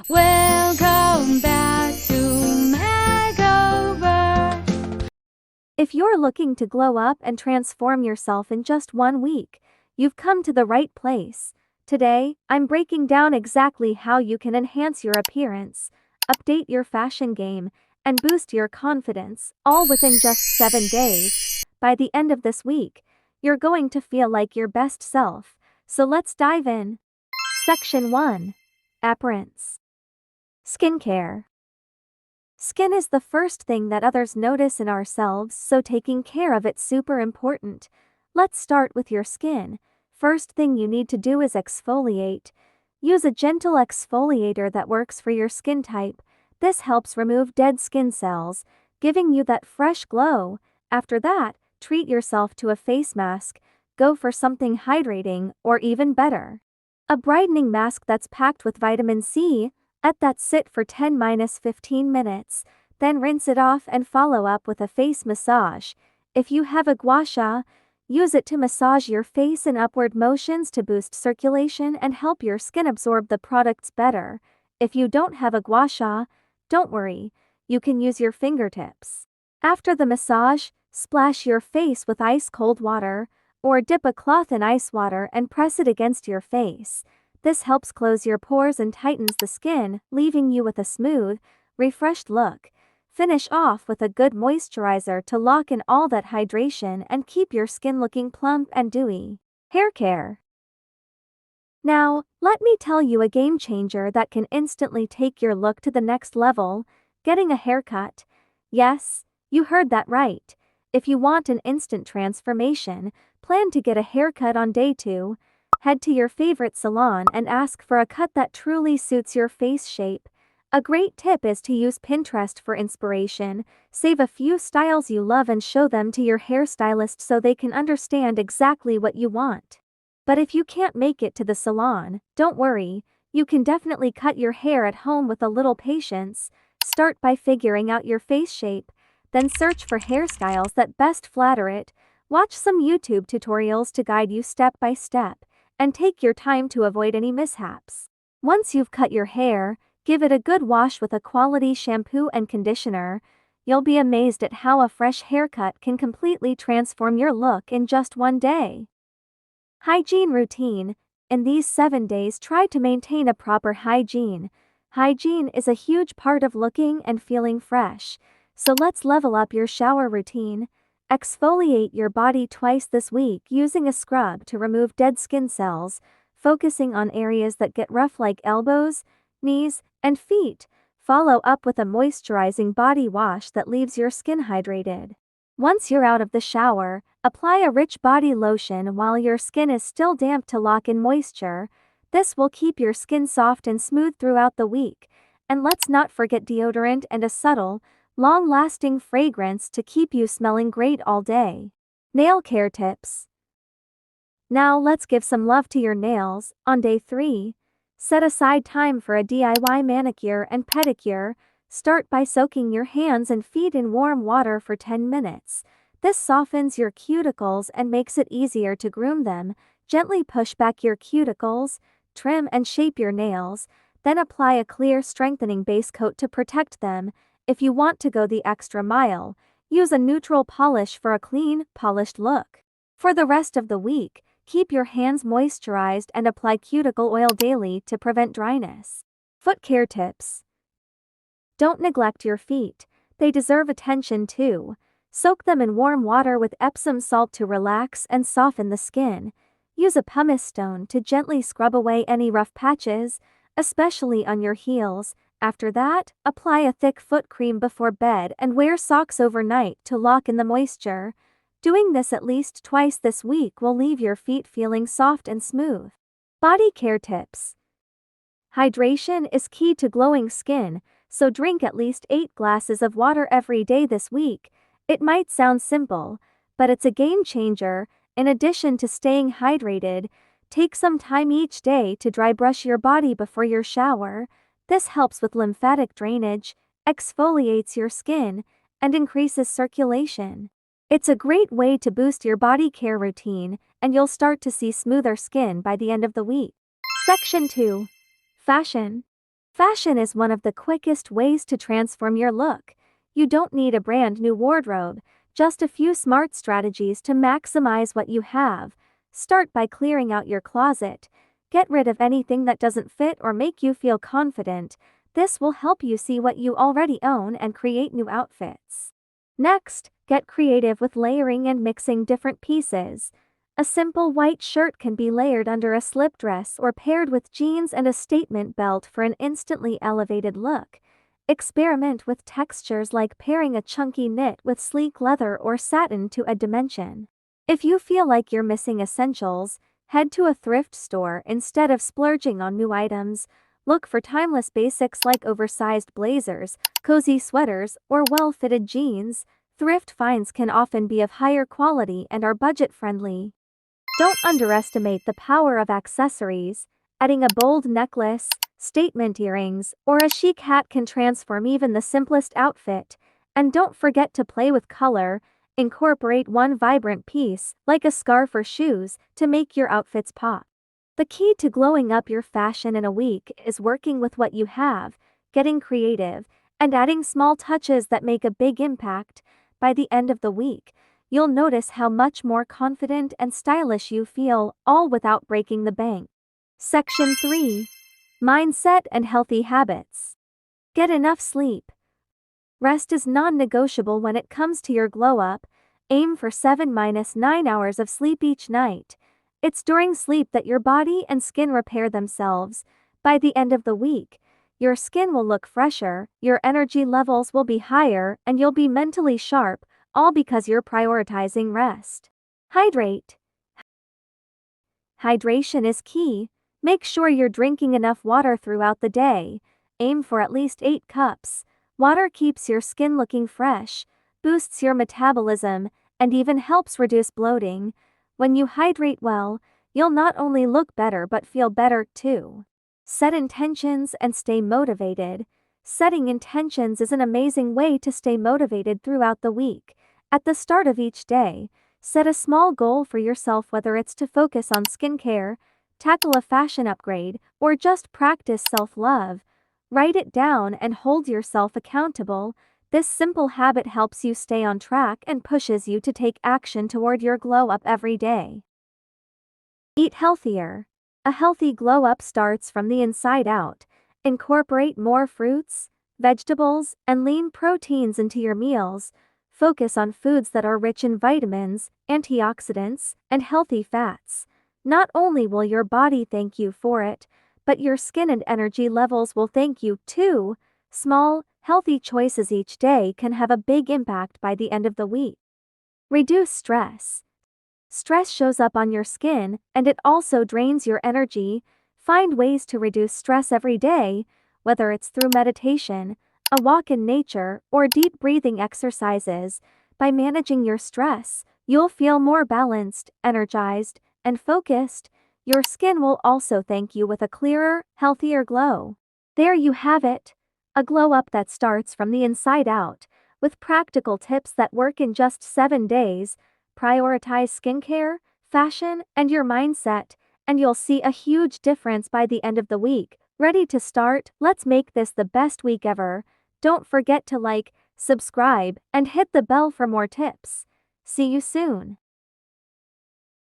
Welcome back to Makeover. If you're looking to glow up and transform yourself in just 1 week, you've come to the right place. Today, I'm breaking down exactly how you can enhance your appearance, update your fashion game, and boost your confidence, all within just 7 days. By the end of this week, you're going to feel like your best self. So let's dive in. Section 1. Appearance. Skincare. Skin is the first thing that others notice in ourselves, so taking care of it's super important. Let's start with your skin. First thing you need to do is exfoliate. Use a gentle exfoliator that works for your skin type. This helps remove dead skin cells, giving you that fresh glow. After that, treat yourself to a face mask. Go for something hydrating, or even better, a brightening mask that's packed with vitamin C. Let that sit for 10–15 minutes, then rinse it off and follow up with a face massage. If you have a gua sha, use it to massage your face in upward motions to boost circulation and help your skin absorb the products better. If you don't have a gua sha, don't worry, you can use your fingertips. After the massage, splash your face with ice-cold water, or dip a cloth in ice water and press it against your face. This helps close your pores and tightens the skin, leaving you with a smooth, refreshed look. Finish off with a good moisturizer to lock in all that hydration and keep your skin looking plump and dewy. Hair care. Now, let me tell you a game changer that can instantly take your look to the next level: getting a haircut. Yes, you heard that right. If you want an instant transformation, plan to get a haircut on day 2. Head to your favorite salon and ask for a cut that truly suits your face shape. A great tip is to use Pinterest for inspiration. Save a few styles you love and show them to your hairstylist so they can understand exactly what you want. But if you can't make it to the salon, don't worry, you can definitely cut your hair at home with a little patience. Start by figuring out your face shape, then search for hairstyles that best flatter it. Watch some YouTube tutorials to guide you step by step, and take your time to avoid any mishaps. Once you've cut your hair, give it a good wash with a quality shampoo and conditioner. You'll be amazed at how a fresh haircut can completely transform your look in just 1 day. Hygiene routine. In these 7 days, try to maintain a proper hygiene. Hygiene is a huge part of looking and feeling fresh, so let's level up your shower routine. Exfoliate your body twice this week using a scrub to remove dead skin cells, focusing on areas that get rough like elbows, knees, and feet. Follow up with a moisturizing body wash that leaves your skin hydrated. Once you're out of the shower, apply a rich body lotion while your skin is still damp to lock in moisture. This will keep your skin soft and smooth throughout the week. And let's not forget deodorant and a subtle, long-lasting fragrance to keep you smelling great all day. Nail care tips. Now let's give some love to your nails. On day 3, set aside time for a DIY manicure and pedicure. Start by soaking your hands and feet in warm water for 10 minutes. This softens your cuticles and makes it easier to groom them. Gently push back your cuticles, trim and shape your nails, then apply a clear strengthening base coat to protect them. If you want to go the extra mile, use a neutral polish for a clean, polished look. For the rest of the week, keep your hands moisturized and apply cuticle oil daily to prevent dryness. Foot care tips. Don't neglect your feet. They deserve attention too. Soak them in warm water with Epsom salt to relax and soften the skin. Use a pumice stone to gently scrub away any rough patches, especially on your heels. After that, apply a thick foot cream before bed and wear socks overnight to lock in the moisture. Doing this at least twice this week will leave your feet feeling soft and smooth. Body care tips. Hydration is key to glowing skin, so drink at least 8 glasses of water every day this week. It might sound simple, but it's a game changer. In addition to staying hydrated, take some time each day to dry brush your body before your shower. This helps with lymphatic drainage, exfoliates your skin, and increases circulation. It's a great way to boost your body care routine, and you'll start to see smoother skin by the end of the week. Section 2. Fashion. Fashion is one of the quickest ways to transform your look. You don't need a brand new wardrobe, just a few smart strategies to maximize what you have. Start by clearing out your closet. Get rid of anything that doesn't fit or make you feel confident. This will help you see what you already own and create new outfits. Next, get creative with layering and mixing different pieces. A simple white shirt can be layered under a slip dress or paired with jeans and a statement belt for an instantly elevated look. Experiment with textures like pairing a chunky knit with sleek leather or satin to add dimension. If you feel like you're missing essentials, head to a thrift store instead of splurging on new items. Look for timeless basics like oversized blazers, cozy sweaters, or well-fitted jeans. Thrift finds can often be of higher quality and are budget-friendly. Don't underestimate the power of accessories. Adding a bold necklace, statement earrings, or a chic hat can transform even the simplest outfit. And don't forget to play with color. Incorporate one vibrant piece, like a scarf or shoes, to make your outfits pop. The key to glowing up your fashion in a week is working with what you have, getting creative, and adding small touches that make a big impact. By the end of the week, you'll notice how much more confident and stylish you feel, all without breaking the bank. Section 3. Mindset and healthy habits. Get enough sleep. Rest is non-negotiable when it comes to your glow up. Aim for 7-9 hours of sleep each night. It's during sleep that your body and skin repair themselves. By the end of the week, your skin will look fresher, your energy levels will be higher, and you'll be mentally sharp, all because you're prioritizing rest. Hydrate. Hydration is key. Make sure you're drinking enough water throughout the day. Aim for at least 8 cups. Water keeps your skin looking fresh, boosts your metabolism, and even helps reduce bloating. When you hydrate well, you'll not only look better but feel better too. Set intentions and stay motivated. Setting intentions is an amazing way to stay motivated throughout the week. At the start of each day, set a small goal for yourself, whether it's to focus on skincare, tackle a fashion upgrade, or just practice self-love. Write it down and hold yourself accountable. This simple habit helps you stay on track and pushes you to take action toward your glow up every day. Eat healthier. A healthy glow up starts from the inside out. Incorporate more fruits, vegetables, and lean proteins into your meals. Focus on foods that are rich in vitamins, antioxidants, and healthy fats. Not only will your body thank you for it, but your skin and energy levels will thank you too. Small, healthy choices each day can have a big impact by the end of the week. Reduce stress. Stress shows up on your skin, and it also drains your energy. Find ways to reduce stress every day, whether it's through meditation, a walk in nature, or deep breathing exercises. By managing your stress, you'll feel more balanced, energized, and focused. Your skin will also thank you with a clearer, healthier glow. There you have it. A glow up that starts from the inside out, with practical tips that work in just 7 days. Prioritize skincare, fashion, and your mindset, and you'll see a huge difference by the end of the week. Ready to start? Let's make this the best week ever. Don't forget to like, subscribe, and hit the bell for more tips. See you soon.